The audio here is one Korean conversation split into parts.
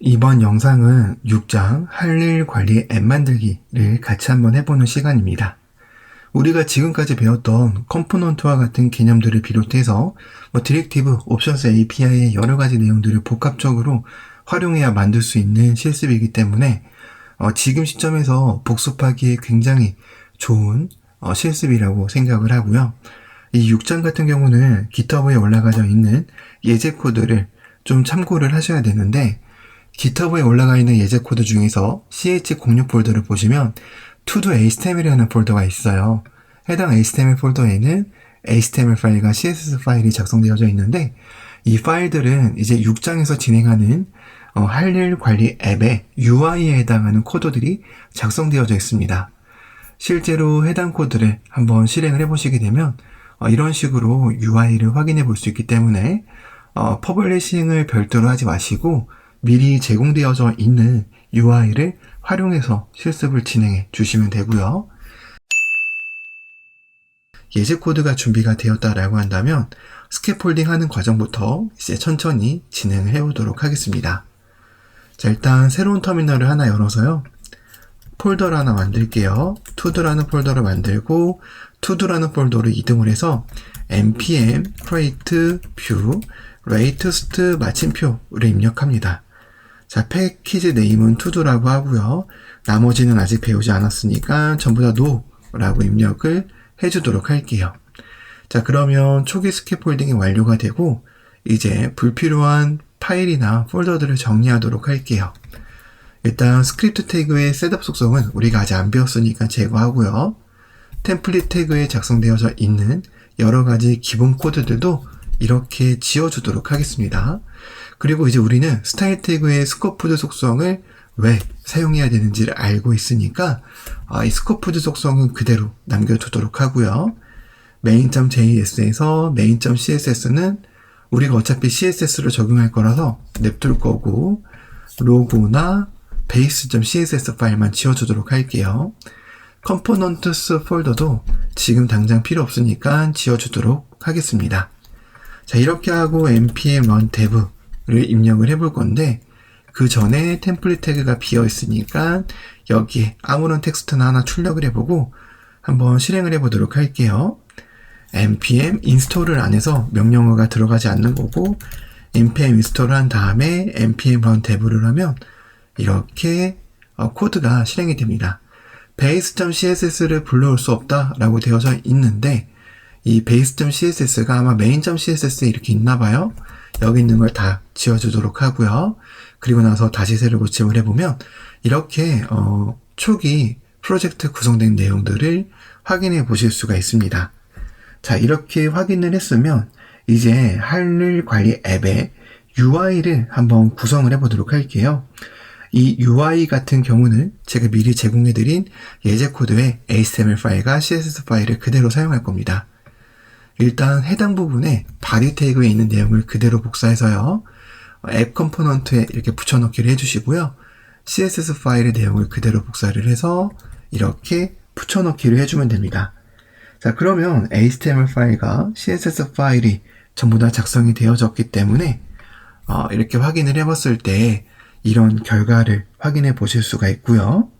이번 영상은 6장 할 일 관리 앱 만들기를 같이 한번 해보는 시간입니다. 우리가 지금까지 배웠던 컴포넌트와 같은 개념들을 비롯해서 디렉티브, 옵션스 API의 여러 가지 내용들을 복합적으로 활용해야 만들 수 있는 실습이기 때문에 지금 시점에서 복습하기에 굉장히 좋은 실습이라고 생각을 하고요. 이 6장 같은 경우는 GitHub에 올라가져 있는 예제 코드를 좀 참고를 하셔야 되는데, GitHub에 올라가 있는 예제 코드 중에서 ch06 폴더를 보시면 to-do-html이라는 폴더가 있어요. 해당 HTML 폴더에는 HTML 파일과 CSS 파일이 작성되어져 있는데, 이 파일들은 이제 6장에서 진행하는 할 일 관리 앱의 UI에 해당하는 코드들이 작성되어져 있습니다. 실제로 해당 코드를 한번 실행을 해보시게 되면 이런 식으로 UI를 확인해 볼 수 있기 때문에 퍼블리싱을 별도로 하지 마시고 미리 제공되어져 있는 UI를 활용해서 실습을 진행해 주시면 되고요. 예제 코드가 준비가 되었다라고 한다면 스캐폴딩 하는 과정부터 이제 천천히 진행을 해보도록 하겠습니다. 자, 일단 새로운 터미널을 하나 열어서요. 폴더를 하나 만들게요. to도라는 폴더를 만들고 to도라는 폴더로 이동을 해서 npm create view latest 마침표를 입력합니다. 자, 패키지 네임은 to도라고 하고요. 나머지는 아직 배우지 않았으니까 전부 다 no라고 입력을 해주도록 할게요. 자, 그러면 초기 스캐폴딩이 완료가 되고 이제 불필요한 파일이나 폴더들을 정리하도록 할게요. 일단 스크립트 태그의 셋업 속성은 우리가 아직 안 배웠으니까 제거하고요. 템플릿 태그에 작성되어져 있는 여러 가지 기본 코드들도 이렇게 지워주도록 하겠습니다. 그리고 이제 우리는 스타일 태그의 스코프드 속성을 왜 사용해야 되는지를 알고 있으니까 이 스코프드 속성은 그대로 남겨두도록 하고요. main.js에서 main.css는 우리가 어차피 CSS로 적용할 거라서 냅둘 거고, 로고나 base.css 파일만 지워주도록 할게요. components 폴더도 지금 당장 필요 없으니까 지워주도록 하겠습니다. 자, 이렇게 하고 npm run dev를 입력을 해볼 건데, 그 전에 템플릿 태그가 비어 있으니까 여기에 아무런 텍스트나 하나 출력을 해보고 한번 실행을 해보도록 할게요. npm install을 안 해서 명령어가 들어가지 않는 거고, npm install을 한 다음에 npm run dev를 하면 이렇게 코드가 실행이 됩니다. base.css를 불러올 수 없다라고 되어져 있는데, 이 base.css가 아마 main.css에 이렇게 있나 봐요. 여기 있는 걸 다 지워주도록 하고요. 그리고 나서 다시 새로 고침을 해보면 이렇게 초기 프로젝트 구성된 내용들을 확인해 보실 수가 있습니다. 자, 이렇게 확인을 했으면 이제 할 일 관리 앱의 UI를 한번 구성을 해보도록 할게요. 이 UI 같은 경우는 제가 미리 제공해드린 예제 코드의 HTML 파일과 CSS 파일을 그대로 사용할 겁니다. 일단 해당 부분에 body 태그에 있는 내용을 그대로 복사해서요. 앱 컴포넌트에 이렇게 붙여넣기를 해주시고요. CSS 파일의 내용을 그대로 복사를 해서 이렇게 붙여넣기를 해주면 됩니다. 자, 그러면 HTML 파일과 CSS 파일이 전부 다 작성이 되어졌기 때문에 이렇게 확인을 해봤을 때 이런 결과를 확인해 보실 수가 있고요.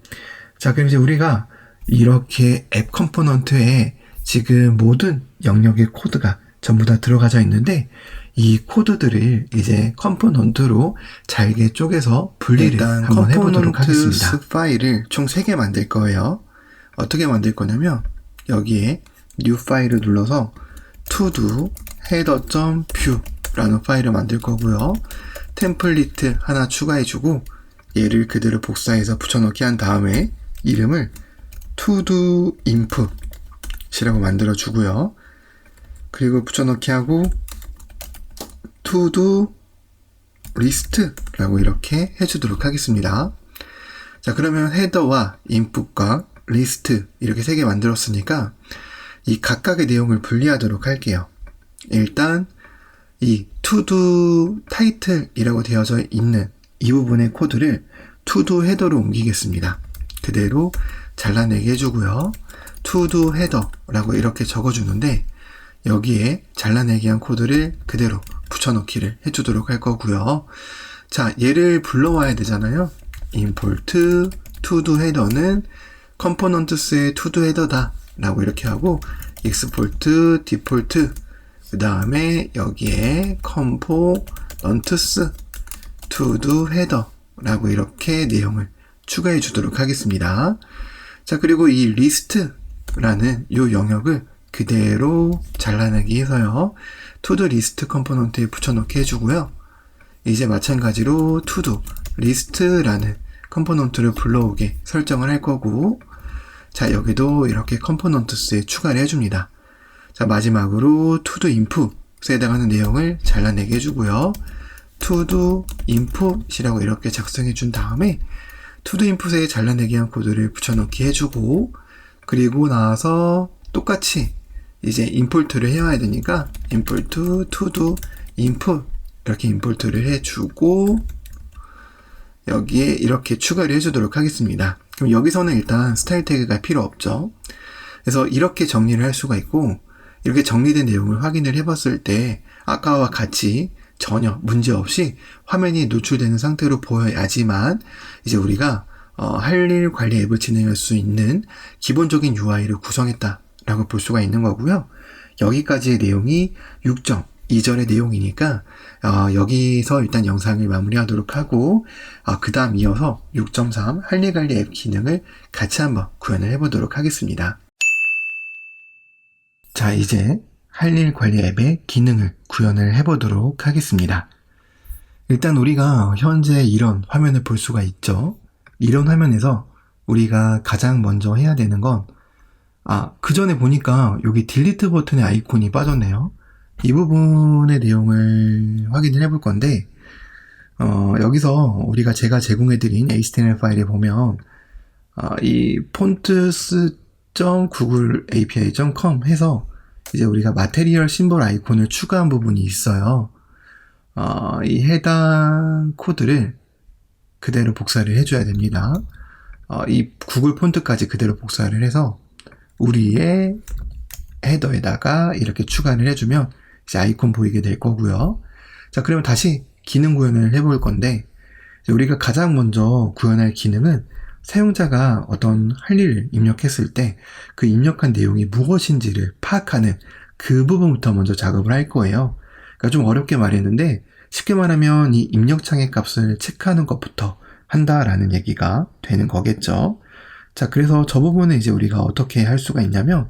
자, 그럼 이제 우리가 이렇게 앱 컴포넌트에 지금 모든 영역의 코드가 전부 다 들어가져 있는데, 이 코드들을 이제 컴포넌트로 잘게 쪼개서 분리를 한번 해보도록 하겠습니다. 컴포넌트 파일을 총 3개 만들 거예요. 어떻게 만들 거냐면 여기에 new 파일을 눌러서 to-do header.view 라는 파일을 만들 거고요. 템플릿 하나 추가해주고 얘를 그대로 복사해서 붙여넣기 한 다음에 이름을 to-do input 이라고 만들어 주고요. 그리고 붙여넣기 하고 to-do list 라고 이렇게 해주도록 하겠습니다. 자, 그러면 헤더와 input과 list 이렇게 3개 만들었으니까 이 각각의 내용을 분리하도록 할게요. 일단 이 to-do title이라고 되어져 있는 이 부분의 코드를 to-do 헤더로 옮기겠습니다. 그대로 잘라내게 해주고요. to-do header라고 이렇게 적어주는데 여기에 잘라내기 한 코드를 그대로 붙여넣기를 해주도록 할 거고요. 자, 얘를 불러와야 되잖아요. import to-do 헤더는 components의 to-do 헤더다 라고 이렇게 하고 export default 그 다음에 여기에 components to-do 헤더 라고 이렇게 내용을 추가해 주도록 하겠습니다. 자, 그리고 이 list라는 이 영역을 그대로 잘라내기 해서요. to-do list 컴포넌트에 붙여넣기 해주고요. 이제 마찬가지로 to-do list라는 컴포넌트를 불러오게 설정을 할 거고, 자, 여기도 이렇게 컴포넌트스에 추가를 해줍니다. 자, 마지막으로 to-do input에 해당하는 내용을 잘라내게 해주고요. to-do input이라고 이렇게 작성해 준 다음에 to-do input에 잘라내기 한 코드를 붙여넣기 해주고, 그리고 나서 똑같이 이제 import를 해와야 되니까 import to-do input 이렇게 import를 해주고 여기에 이렇게 추가를 해주도록 하겠습니다. 그럼 여기서는 일단 스타일 태그가 필요 없죠. 그래서 이렇게 정리를 할 수가 있고, 이렇게 정리된 내용을 확인을 해봤을 때 아까와 같이 전혀 문제없이 화면이 노출되는 상태로 보여야지만 이제 우리가 할 일 관리 앱을 진행할 수 있는 기본적인 UI를 구성했다라고 볼 수가 있는 거고요. 여기까지의 내용이 6.2절의 내용이니까 여기서 일단 영상을 마무리하도록 하고 그 다음 이어서 6.3 할 일 관리 앱 기능을 같이 한번 구현을 해보도록 하겠습니다. 자, 이제 할 일 관리 앱의 기능을 구현을 해보도록 하겠습니다. 일단 우리가 현재 이런 화면을 볼 수가 있죠. 이런 화면에서 우리가 가장 먼저 해야 되는 건 그 전에 보니까 여기 딜리트 버튼의 아이콘이 빠졌네요. 이 부분의 내용을 확인을 해볼 건데 여기서 제가 제공해드린 HTML 파일에 보면 이 fonts.googleapi.com 해서 이제 우리가 마테리얼 심볼 아이콘을 추가한 부분이 있어요. 이 해당 코드를 그대로 복사를 해줘야 됩니다. 이 구글 폰트까지 그대로 복사를 해서 우리의 헤더에다가 이렇게 추가를 해주면 이제 아이콘 보이게 될 거고요. 자, 그러면 다시 기능 구현을 해볼 건데, 우리가 가장 먼저 구현할 기능은 사용자가 어떤 할 일을 입력했을 때 그 입력한 내용이 무엇인지를 파악하는 그 부분부터 먼저 작업을 할 거예요. 그러니까 좀 어렵게 말했는데 쉽게 말하면 이 입력창의 값을 체크하는 것부터 한다라는 얘기가 되는 거겠죠. 자, 그래서 저 부분은 이제 우리가 어떻게 할 수가 있냐면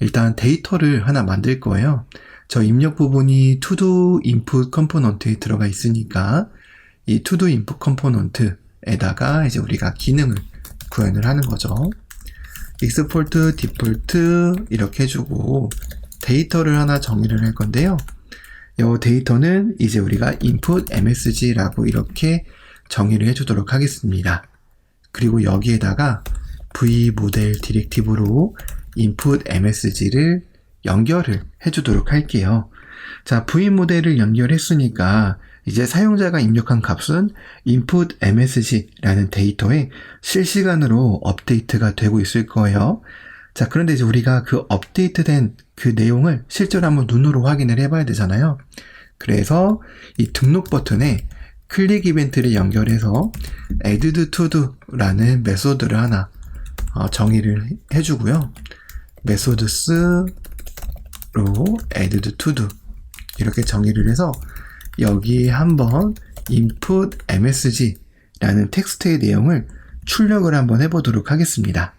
일단 데이터를 하나 만들 거예요. 저 입력 부분이 to-do input 컴포넌트에 들어가 있으니까 이 to-do input 컴포넌트에다가 이제 우리가 기능을 구현을 하는 거죠. export default 이렇게 해주고 데이터를 하나 정의를 할 건데요. 이 데이터는 이제 우리가 input msg라고 이렇게 정의를 해주도록 하겠습니다. 그리고 여기에다가 vmodel 디렉티브로 input msg를 연결을 해주도록 할게요. 자, v모델을 연결했으니까 이제 사용자가 입력한 값은 input msg라는 데이터에 실시간으로 업데이트가 되고 있을 거예요. 자, 그런데 이제 우리가 그 업데이트된 그 내용을 실제로 한번 눈으로 확인을 해봐야 되잖아요. 그래서 이 등록 버튼에 클릭 이벤트를 연결해서 add to do라는 메소드를 하나 정의를 해주고요. methods로 add to do 이렇게 정의를 해서 여기에 한번 input msg라는 텍스트의 내용을 출력을 한번 해보도록 하겠습니다.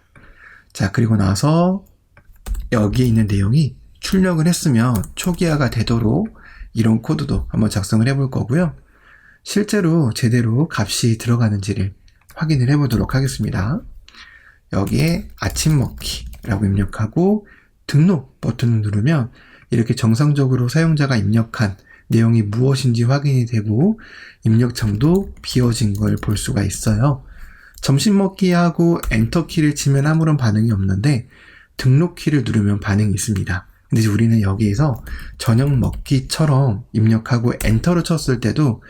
자, 그리고 나서 여기에 있는 내용이 출력을 했으면 초기화가 되도록 이런 코드도 한번 작성을 해볼 거고요. 실제로 제대로 값이 들어가는지를 확인을 해보도록 하겠습니다. 여기에 아침 먹기라고 입력하고 등록 버튼을 누르면 이렇게 정상적으로 사용자가 입력한 내용이 무엇인지 확인이 되고 입력창도 비워진 걸 볼 수가 있어요. 점심 먹기하고 엔터 키를 치면 아무런 반응이 없는데 등록 키를 누르면 반응이 있습니다. 근데 이제 우리는 여기에서 저녁 먹기처럼 입력하고 엔터를 쳤을 때도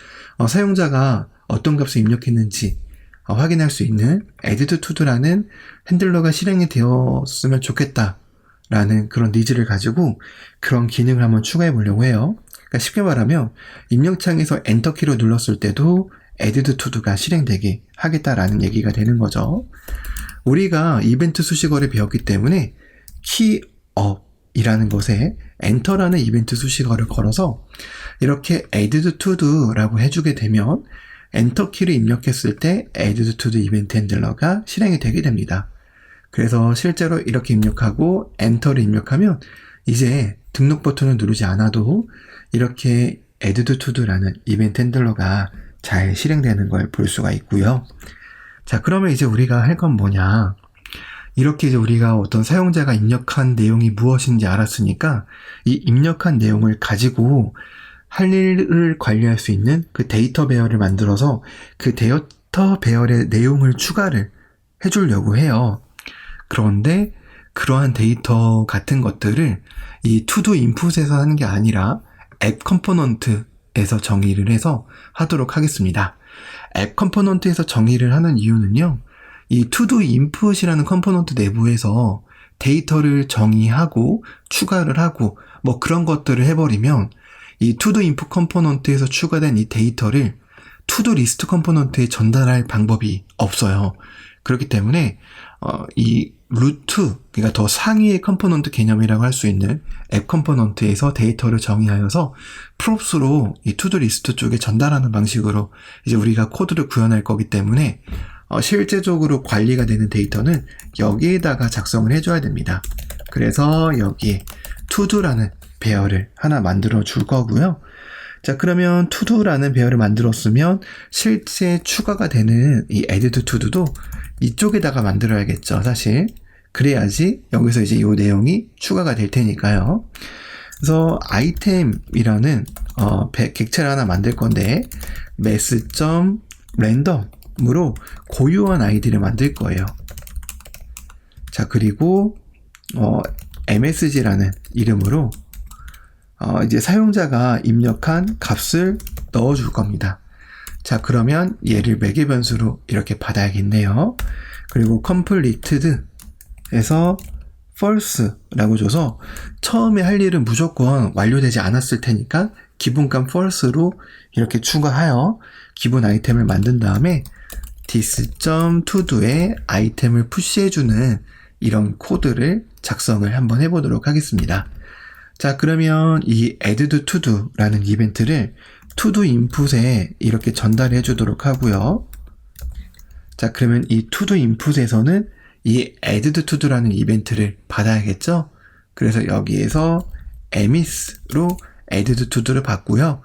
사용자가 어떤 값을 입력했는지 확인할 수 있는 add to do라는 핸들러가 실행이 되었으면 좋겠다라는 그런 니즈를 가지고 그런 기능을 한번 추가해 보려고 해요. 그러니까 쉽게 말하면 입력창에서 엔터 키를 눌렀을 때도 added to도가 실행되게 하겠다라는 얘기가 되는 거죠. 우리가 이벤트 수식어를 배웠기 때문에 keyup이라는 것에 enter라는 이벤트 수식어를 걸어서 이렇게 added to도라고 해주게 되면 엔터 키를 입력했을 때 added to the event handler가 실행이 되게 됩니다. 그래서 실제로 이렇게 입력하고 엔터를 입력하면 이제 등록 버튼을 누르지 않아도 이렇게 added to the라는 이벤트 핸들러가 잘 실행되는 걸 볼 수가 있고요. 자, 그러면 이제 우리가 할 건 뭐냐? 이렇게 이제 우리가 어떤 사용자가 입력한 내용이 무엇인지 알았으니까 이 입력한 내용을 가지고 할 일을 관리할 수 있는 그 데이터 배열을 만들어서 그 데이터 배열의 내용을 추가를 해주려고 해요. 그런데 그러한 데이터 같은 것들을 이 to-do 인풋에서 하는 게 아니라 앱 컴포넌트에서 정의를 해서 하도록 하겠습니다. 앱 컴포넌트에서 정의를 하는 이유는요, 이 to-do input이라는 컴포넌트 내부에서 데이터를 정의하고 추가를 하고 뭐 그런 것들을 해버리면 이 to-do input 컴포넌트에서 추가된 이 데이터를 to-do list 컴포넌트에 전달할 방법이 없어요. 그렇기 때문에 이 루트, 그러니까 더 상위의 컴포넌트 개념이라고 할 수 있는 앱 컴포넌트에서 데이터를 정의하여서 props로 이 to-do list 쪽에 전달하는 방식으로 이제 우리가 코드를 구현할 거기 때문에 실제적으로 관리가 되는 데이터는 여기에다가 작성을 해줘야 됩니다. 그래서 여기에 to도라는 배열을 하나 만들어 줄 거고요. 자, 그러면 to도라는 배열을 만들었으면 실제 추가가 되는 이 added to도 이쪽에다가 만들어야겠죠, 사실. 그래야지 여기서 이제 이 내용이 추가가 될 테니까요. 그래서 아이템이라는 객체를 하나 만들 건데 mass.random으로 고유한 아이디를 만들 거예요. 자, 그리고 msg라는 이름으로 이제 사용자가 입력한 값을 넣어줄 겁니다. 자, 그러면 얘를 매개 변수로 이렇게 받아야겠네요. 그리고 completed에서 false라고 줘서 처음에 할 일은 무조건 완료되지 않았을 테니까 기본값 false로 이렇게 추가하여 기본 아이템을 만든 다음에 this.to도에 아이템을 푸시해주는 이런 코드를 작성을 한번 해보도록 하겠습니다. 자, 그러면 이 added to도라는 이벤트를 to-do input에 이렇게 전달해 주도록 하고요. 자, 그러면 이 to-do input에서는 이 added to도라는 이벤트를 받아야겠죠? 그래서 여기에서 emiss로 added to도를 받고요.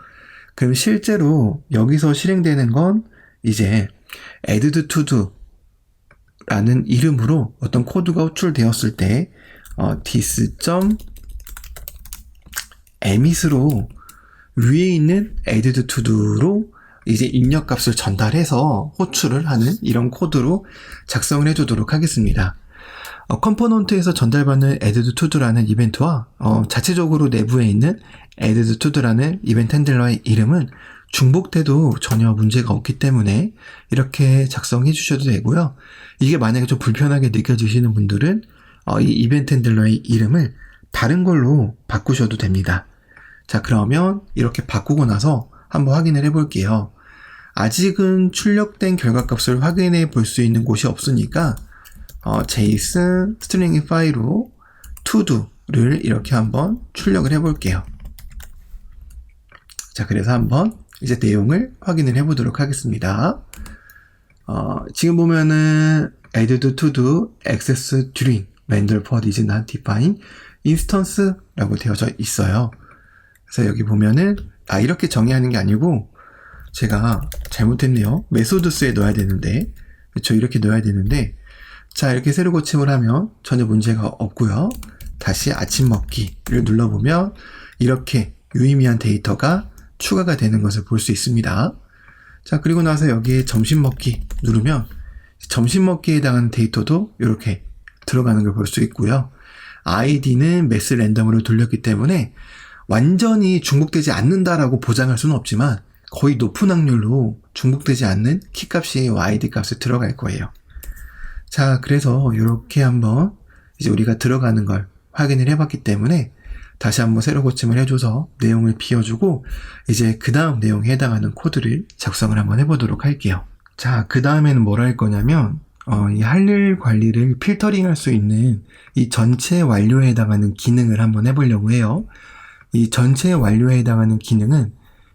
그럼 실제로 여기서 실행되는 건 이제 added to도라는 이름으로 어떤 코드가 호출되었을 때 this.emiss로 위에 있는 added to도로 이제 입력값을 전달해서 호출을 하는 이런 코드로 작성을 해두도록 하겠습니다. 컴포넌트에서 전달받는 added to도라는 이벤트와 자체적으로 내부에 있는 added to도라는 이벤트 핸들러의 이름은 중복돼도 전혀 문제가 없기 때문에 이렇게 작성해 주셔도 되고요. 이게 만약에 좀 불편하게 느껴지시는 분들은 이 이벤트 핸들러의 이름을 다른 걸로 바꾸셔도 됩니다. 자, 그러면 이렇게 바꾸고 나서 한번 확인을 해볼게요. 아직은 출력된 결과값을 확인해 볼 수 있는 곳이 없으니까 JSON 스트링 파일로 to도를 이렇게 한번 출력을 해볼게요. 자, 그래서 한번 이제 내용을 확인을 해보도록 하겠습니다. 지금 보면은 added to access during render pod is not defined instance라고 되어져 있어요. 그래서 여기 보면은 이렇게 정의하는 게 아니고 제가 잘못했네요. 메소드스에 넣어야 되는데, 그렇죠? 이렇게 넣어야 되는데, 자, 이렇게 세로 고침을 하면 전혀 문제가 없고요. 다시 아침 먹기를 눌러보면 이렇게 유의미한 데이터가 추가가 되는 것을 볼 수 있습니다. 자, 그리고 나서 여기에 점심 먹기 누르면 점심 먹기에 해당하는 데이터도 이렇게 들어가는 걸 볼 수 있고요. id는 매스 랜덤으로 돌렸기 때문에 완전히 중복되지 않는다라고 보장할 수는 없지만 거의 높은 확률로 중복되지 않는 키값이 id 값에 들어갈 거예요. 자, 그래서 이렇게 한번 이제 우리가 들어가는 걸 확인을 해봤기 때문에 다시 한번 새로 고침을 해줘서 내용을 비워주고 이제 그 다음 내용에 해당하는 코드를 작성을 한번 해보도록 할게요. 자, 그 다음에는 뭘 할 거냐면 이 할 일 관리를 필터링 할 수 있는 이 전체 완료에 해당하는 기능을 한번 해보려고 해요. 이 전체 완료에 해당하는 기능은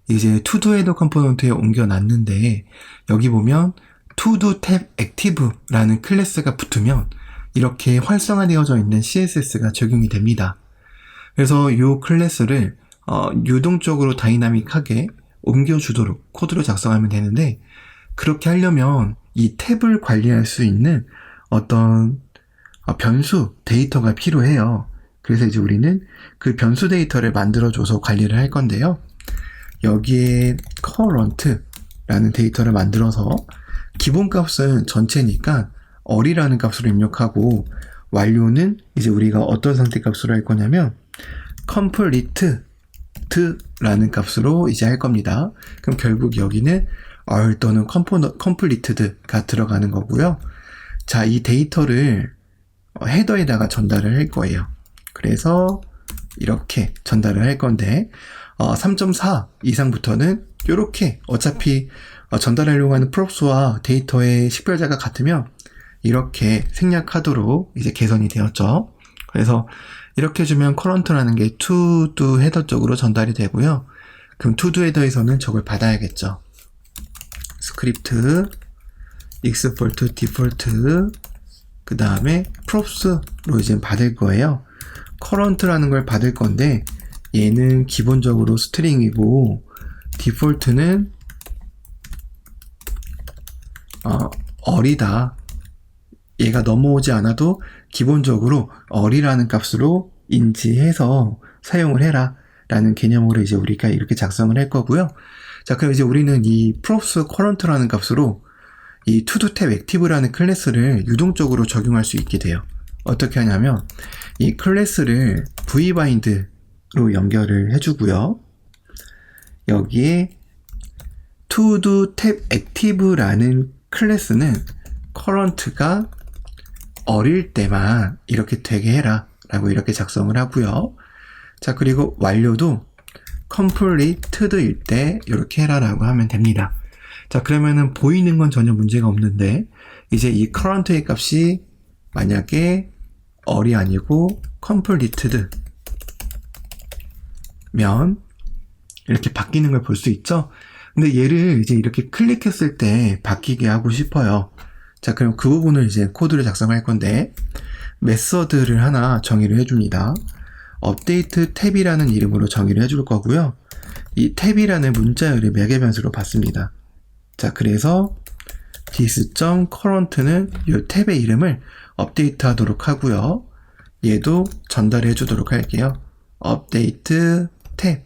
이제 to-do 헤더 컴포넌트에 옮겨놨는데 여기 보면 to-do 탭 active라는 클래스가 붙으면 이렇게 활성화되어져 있는 CSS가 적용이 됩니다. 그래서 이 클래스를 유동적으로 다이나믹하게 옮겨주도록 코드로 작성하면 되는데 그렇게 하려면 이 탭을 관리할 수 있는 어떤 변수 데이터가 필요해요. 그래서 이제 우리는 그 변수 데이터를 만들어줘서 관리를 할 건데요. 여기에 current라는 데이터를 만들어서 기본 값은 전체니까 어리라는 값으로 입력하고 완료는 이제 우리가 어떤 상태 값으로 할 거냐면 completed라는 값으로 이제 할 겁니다. 그럼 결국 여기는 or 또는 completed가 들어가는 거고요. 자, 이 데이터를 헤더에다가 전달을 할 거예요. 그래서 이렇게 전달을 할 건데 3.4 이상부터는 이렇게 어차피 전달하려고 하는 props와 데이터의 식별자가 같으면 이렇게 생략하도록 이제 개선이 되었죠. 그래서 이렇게 해주면 current라는 게 to-do 헤더 쪽으로 전달이 되고요. 그럼 to-do 헤더에서는 저걸 받아야겠죠. 스크립트 export default 그 다음에 props로 이제 받을 거예요. current라는 걸 받을 건데 얘는 기본적으로 스트링이고 디폴트는 어리다. 얘가 넘어오지 않아도 기본적으로 어리라는 값으로 인지해서 사용을 해라 라는 개념으로 이제 우리가 이렇게 작성을 할 거고요. 자, 그럼 이제 우리는 이 props current라는 값으로 이 to-do tab active라는 클래스를 유동적으로 적용할 수 있게 돼요. 어떻게 하냐면 이 클래스를 vbind로 연결을 해주고요. 여기에 to-do tab active라는 클래스는 current가 어릴 때만 이렇게 되게 해라 라고 이렇게 작성을 하고요. 자, 그리고 완료도 completed일 때 이렇게 해라 라고 하면 됩니다. 자, 그러면은 보이는 건 전혀 문제가 없는데 이제 이 current의 값이 만약에 어리 아니고 completed 면 이렇게 바뀌는 걸 볼 수 있죠. 근데 얘를 이제 이렇게 클릭했을 때 바뀌게 하고 싶어요. 자, 그럼 그 부분을 이제 코드를 작성할 건데 메서드를 하나 정의를 해줍니다. update 탭이라는 이름으로 정의를 해줄 거고요. 이 탭이라는 문자열을 매개 변수로 받습니다. 자, 그래서 this.current는 이 탭의 이름을 업데이트 하도록 하고요. 얘도 전달해 주도록 할게요. update 탭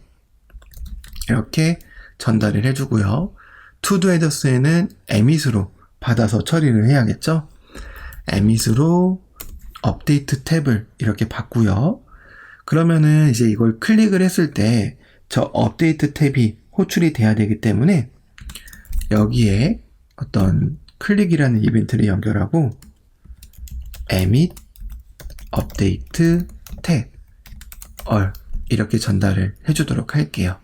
이렇게 전달을 해주고요. to-do headers에는 emit으로 받아서 처리를 해야겠죠. emit으로 업데이트 탭을 이렇게 받고요. 그러면은 이제 이걸 클릭을 했을 때 저 업데이트 탭이 호출이 돼야 되기 때문에 여기에 어떤 클릭이라는 이벤트를 연결하고 emit 업데이트 탭 all 이렇게 전달을 해주도록 할게요.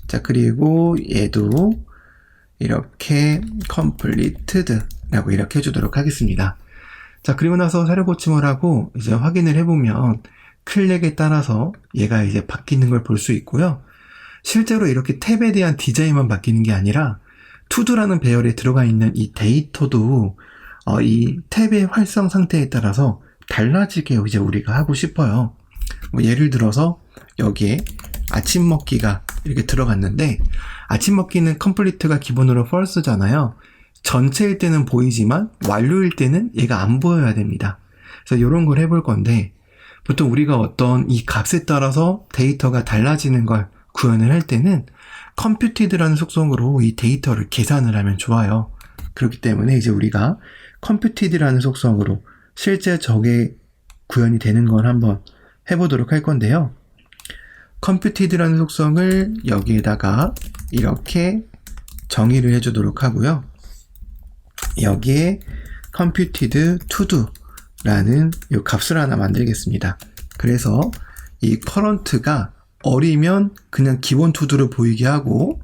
자, 그리고 얘도 이렇게 completed 라고 이렇게 해주도록 하겠습니다. 자, 그리고 나서 사료 고침을 하고 이제 확인을 해보면 클릭에 따라서 얘가 이제 바뀌는 걸 볼 수 있고요. 실제로 이렇게 탭에 대한 디자인만 바뀌는 게 아니라 to도라는 배열에 들어가 있는 이 데이터도 이 탭의 활성 상태에 따라서 달라지게 이제 우리가 하고 싶어요. 뭐 예를 들어서 여기에 아침 먹기가 이렇게 들어갔는데 아침 먹기는 complete가 기본으로 false잖아요. 전체일 때는 보이지만 완료일 때는 얘가 안 보여야 됩니다. 그래서 이런 걸 해볼 건데 보통 우리가 어떤 이 값에 따라서 데이터가 달라지는 걸 구현을 할 때는 computed라는 속성으로 이 데이터를 계산을 하면 좋아요. 그렇기 때문에 이제 우리가 computed라는 속성으로 실제 저게 구현이 되는 걸 한번 해보도록 할 건데요. computed라는 속성을 여기에다가 이렇게 정의를 해주도록 하고요. 여기에 computed to do 라는 이 값을 하나 만들겠습니다. 그래서 이 커런트가 어리면 그냥 기본 투두를 보이게 하고,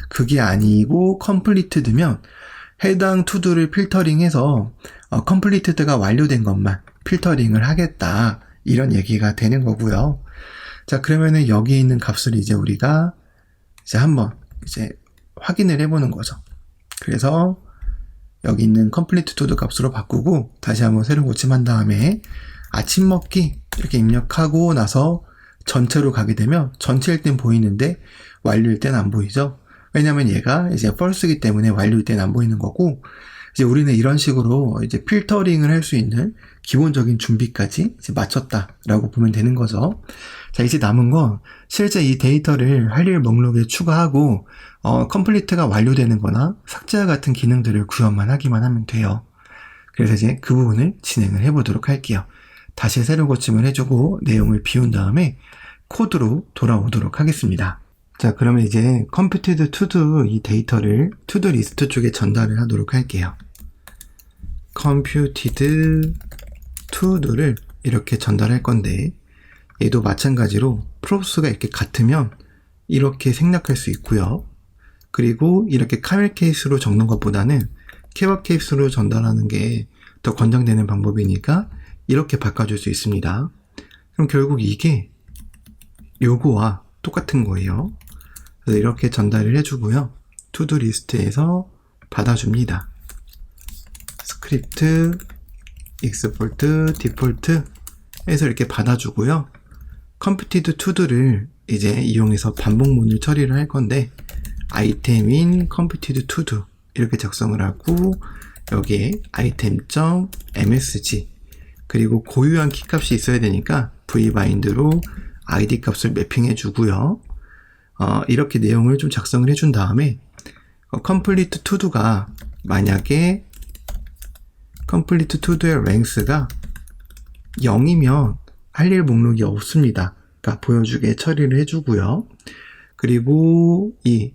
그게 아니고 컴플리트드면 해당 투두를 필터링해서 컴플리트드가 완료된 것만 필터링을 하겠다, 이런 얘기가 되는 거고요. 자, 그러면은 여기 있는 값을 이제 우리가 이제 한번 이제 확인을 해보는 거죠. 그래서 여기 있는 complete to the 값으로 바꾸고 다시 한번 새로 고침한 다음에 아침 먹기 이렇게 입력하고 나서 전체로 가게 되면 전체일 땐 보이는데 완료일 땐 안 보이죠. 왜냐면 얘가 이제 false이기 때문에 완료일 땐 안 보이는 거고, 이제 우리는 이런 식으로 이제 필터링을 할 수 있는 기본적인 준비까지 이제 마쳤다라고 보면 되는 거죠. 자, 이제 남은 건 실제 이 데이터를 할 일 목록에 추가하고 컴플리트가 완료되는 거나 삭제와 같은 기능들을 구현만 하기만 하면 돼요. 그래서 이제 그 부분을 진행을 해보도록 할게요. 다시 새로 고침을 해주고 내용을 비운 다음에 코드로 돌아오도록 하겠습니다. 자, 그러면 이제 computed to do 이 데이터를 to do 리스트 쪽에 전달을 하도록 할게요. computed to do를 이렇게 전달할 건데, 얘도 마찬가지로 props가 이렇게 같으면 이렇게 생략할 수 있고요. 그리고 이렇게 카멜 케이스로 적는 것보다는 케밥 케이스로 전달하는 게 더 권장되는 방법이니까 이렇게 바꿔줄 수 있습니다. 그럼 결국 이게 요거와 똑같은 거예요. 그래서 이렇게 전달을 해주고요. 투두 리스트에서 받아줍니다. 스크립트 export default 해서 이렇게 받아주고요. computed to do를 이제 이용해서 반복문을 처리를 할 건데, item인 computed to do 이렇게 작성을 하고 여기에 item.msg 그리고 고유한 키값이 있어야 되니까 vbind로 id 값을 매핑해 주고요. 이렇게 내용을 좀 작성을 해준 다음에 complete to do가 만약에 complete to do의 length가 0이면 할 일 목록이 없습니다. 그러니까 보여주게 처리를 해주고요. 그리고 이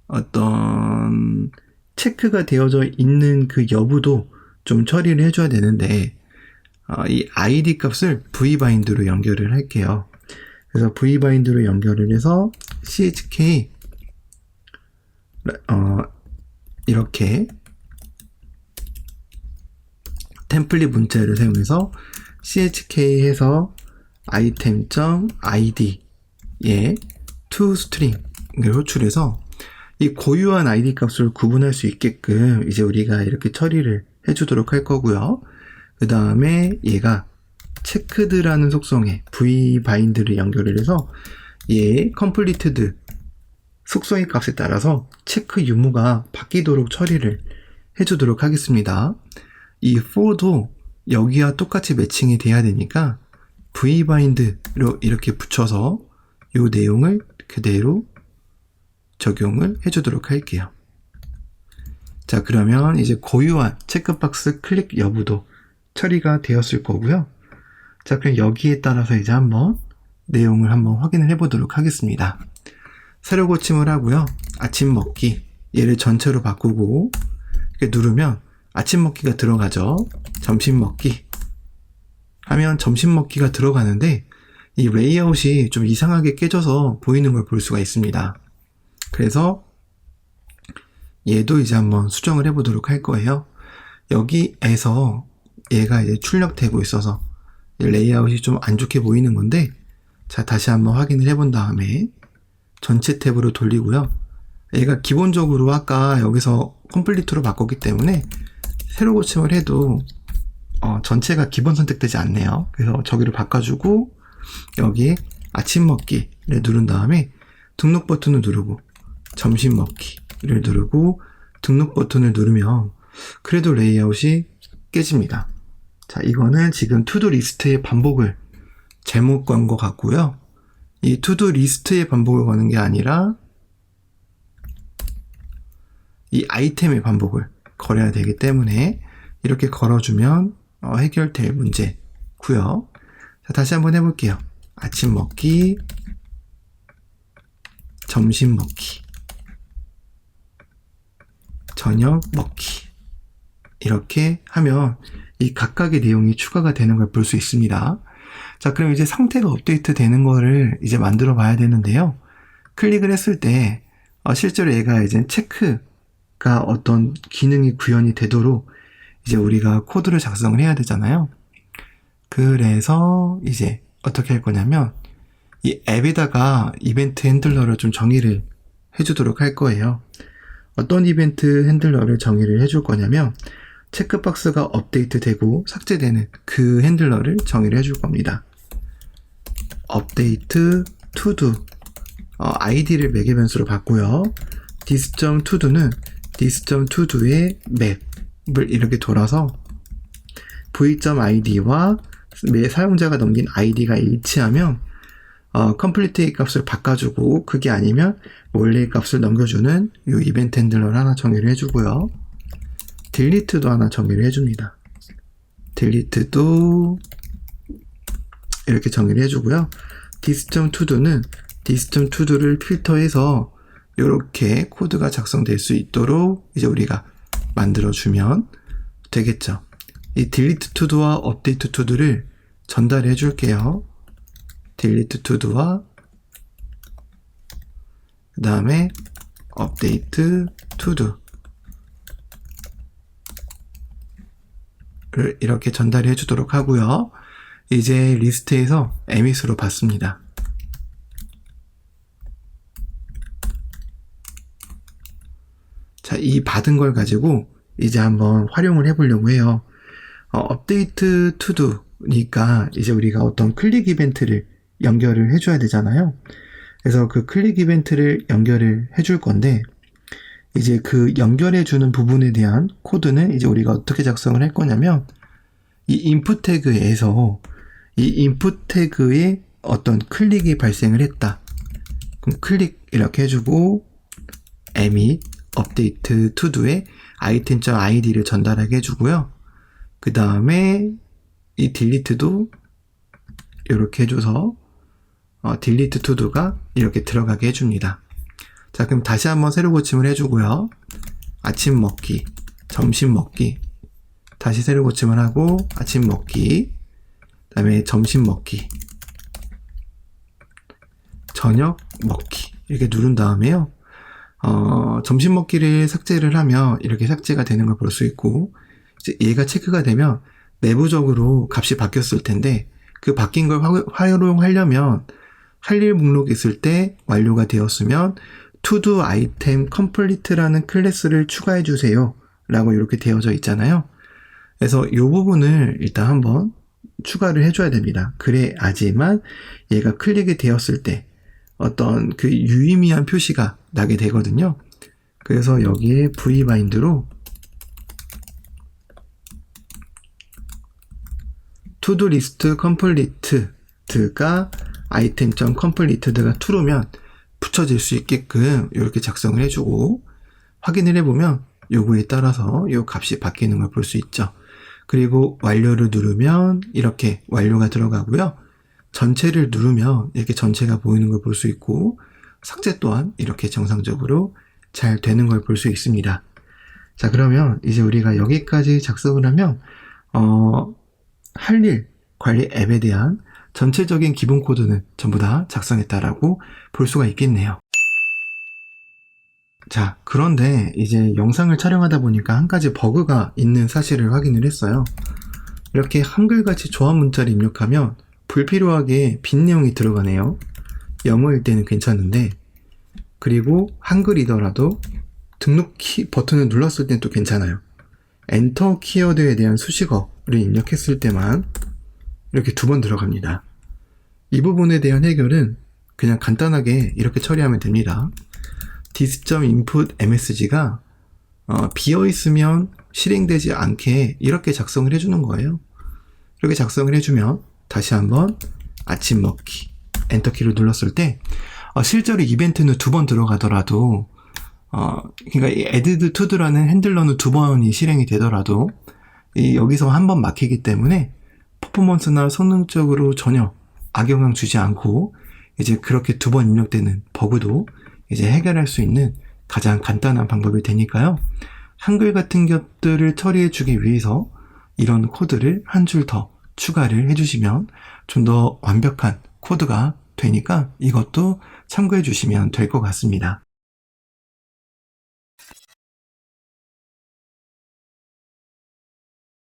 어떤 체크가 되어져 있는 그 여부도 좀 처리를 해줘야 되는데, 이 id 값을 vbind로 연결을 할게요. 그래서 vbind로 연결을 해서 chk 이렇게 템플릿 문자를 사용해서 chk 해서 item.id에 toString을 호출해서 이 고유한 id 값을 구분할 수 있게끔 이제 우리가 이렇게 처리를 해주도록 할 거고요. 그 다음에 얘가 checked라는 속성에 vbind를 연결을 해서 얘 completed 속성의 값에 따라서 체크 유무가 바뀌도록 처리를 해주도록 하겠습니다. 이 for도 여기와 똑같이 매칭이 돼야 되니까 vbind로 이렇게 붙여서 이 내용을 그대로 적용을 해주도록 할게요. 자, 그러면 이제 고유한 체크박스 클릭 여부도 처리가 되었을 거고요. 자, 그럼 여기에 따라서 이제 한번 내용을 한번 확인을 해보도록 하겠습니다. 새로 고침을 하고요. 아침 먹기 얘를 전체로 바꾸고 이렇게 누르면 아침 먹기가 들어가죠. 점심 먹기 하면 점심 먹기가 들어가는데 이 레이아웃이 좀 이상하게 깨져서 보이는 걸 볼 수가 있습니다. 그래서 얘도 이제 한번 수정을 해보도록 할 거예요. 여기에서 얘가 이제 출력되고 있어서 레이아웃이 좀 안 좋게 보이는 건데, 자, 다시 한번 확인을 해본 다음에 전체 탭으로 돌리고요. 얘가 기본적으로 아까 여기서 컴플리트로 바꿨기 때문에 새로 고침을 해도 전체가 기본 선택되지 않네요. 그래서 저기를 바꿔주고 여기에 아침 먹기를 누른 다음에 등록 버튼을 누르고 점심 먹기를 누르고 등록 버튼을 누르면 그래도 레이아웃이 깨집니다. 자, 이거는 지금 투두 리스트의 반복을 잘못 건 것 같고요. 이 투두 리스트의 반복을 거는 게 아니라 이 아이템의 반복을 걸어야 되기 때문에 이렇게 걸어주면 해결될 문제고요. 자, 다시 한번 해볼게요. 아침 먹기, 점심 먹기, 저녁 먹기 이렇게 하면 이 각각의 내용이 추가가 되는 걸 볼 수 있습니다. 자, 그럼 이제 상태가 업데이트 되는 거를 이제 만들어 봐야 되는데요. 클릭을 했을 때, 실제로 얘가 이제 체크가 어떤 기능이 구현이 되도록 이제 우리가 코드를 작성을 해야 되잖아요. 그래서 이제 어떻게 할 거냐면, 이 앱에다가 이벤트 핸들러를 좀 정의를 해주도록 할 거예요. 어떤 이벤트 핸들러를 정의를 해줄 거냐면, 체크박스가 업데이트 되고 삭제되는 그 핸들러를 정의를 해줄 겁니다. 업데이트 to-do id를 매개 변수로 받고요. this.todo는 this.todo의 맵을 이렇게 돌아서 v.id와 매 사용자가 넘긴 id가 일치하면 컴플리트 값을 바꿔주고, 그게 아니면 원래 값을 넘겨주는 이 이벤트 핸들러를 하나 정의를 해주고요. 딜리트도 하나 정의를 해줍니다. 딜리트도 이렇게 정의를 해주고요. this.to도는 this.to도를 필터해서 이렇게 코드가 작성될 수 있도록 이제 우리가 만들어주면 되겠죠. 이 delete to도와 update to도를 전달해 줄게요. delete to도와 그 다음에 update todo 를 이렇게 전달해 주도록 하고요. 이제 리스트에서 emit으로 받습니다. 자, 이 받은 걸 가지고 이제 한번 활용을 해보려고 해요. 업데이트 투두니까 이제 우리가 어떤 클릭 이벤트를 연결을 해줘야 되잖아요. 그래서 그 클릭 이벤트를 연결을 해줄 건데, 이제 그 연결해주는 부분에 대한 코드는 이제 우리가 어떻게 작성을 할 거냐면, 이 인풋 태그에서 이 인풋 태그에 어떤 클릭이 발생을 했다. 그럼 클릭 이렇게 해주고, emit 업데이트 투두에 item.id를 전달하게 해주고요. 그 다음에 이 딜리트도 이렇게 해줘서 딜리트 투두가 이렇게 들어가게 해줍니다. 자, 그럼 다시 한번 새로 고침을 해주고요. 아침 먹기, 점심 먹기, 다시 새로 고침을 하고 아침 먹기, 그 다음에 점심 먹기, 저녁 먹기 이렇게 누른 다음에요. 점심 먹기를 삭제를 하면 이렇게 삭제가 되는 걸 볼 수 있고, 이제 얘가 체크가 되면 내부적으로 값이 바뀌었을 텐데, 그 바뀐 걸 활용하려면 할 일 목록이 있을 때 완료가 되었으면 to-do item complete라는 클래스를 추가해 주세요 라고 이렇게 되어져 있잖아요. 그래서 이 부분을 일단 한번 추가를 해줘야 됩니다. 그래야지만 얘가 클릭이 되었을 때 어떤 그 유의미한 표시가 나게 되거든요. 그래서 여기에 vbind로 to-do list completed가 item.completed가 true면 붙여질 수 있게끔 이렇게 작성을 해주고, 확인을 해보면 요거에 따라서 요 값이 바뀌는 걸 볼 수 있죠. 그리고 완료를 누르면 이렇게 완료가 들어가고요. 전체를 누르면 이렇게 전체가 보이는 걸 볼 수 있고, 삭제 또한 이렇게 정상적으로 잘 되는 걸 볼 수 있습니다. 자, 그러면 이제 우리가 여기까지 작성을 하면 할 일 관리 앱에 대한 전체적인 기본 코드는 전부 다 작성했다라고 볼 수가 있겠네요. 자, 그런데 이제 영상을 촬영하다 보니까 한 가지 버그가 있는 사실을 확인을 했어요. 이렇게 한글같이 조합 문자를 입력하면 불필요하게 빈 내용이 들어가네요. 영어일 때는 괜찮은데, 그리고 한글이더라도 등록 키 버튼을 눌렀을 때는 또 괜찮아요. 엔터 키워드에 대한 수식어를 입력했을 때만 이렇게 2번 들어갑니다. 이 부분에 대한 해결은 그냥 간단하게 이렇게 처리하면 됩니다. this.input.msg가 비어있으면 실행되지 않게 이렇게 작성을 해주는 거예요. 이렇게 작성을 해주면 다시 한번 아침 먹기 엔터키를 눌렀을 때 실제로 이벤트는 2번 들어가더라도 그러니까 이 add to도라는 핸들러는 2번이 실행이 되더라도 여기서 한 번 막히기 때문에 퍼포먼스나 성능적으로 전혀 악영향 주지 않고 이제 그렇게 2번 입력되는 버그도 이제 해결할 수 있는 가장 간단한 방법이 되니까요. 한글 같은 것들을 처리해 주기 위해서 이런 코드를 한 줄 더 추가를 해주시면 좀 더 완벽한 코드가 되니까 이것도 참고해 주시면 될 것 같습니다.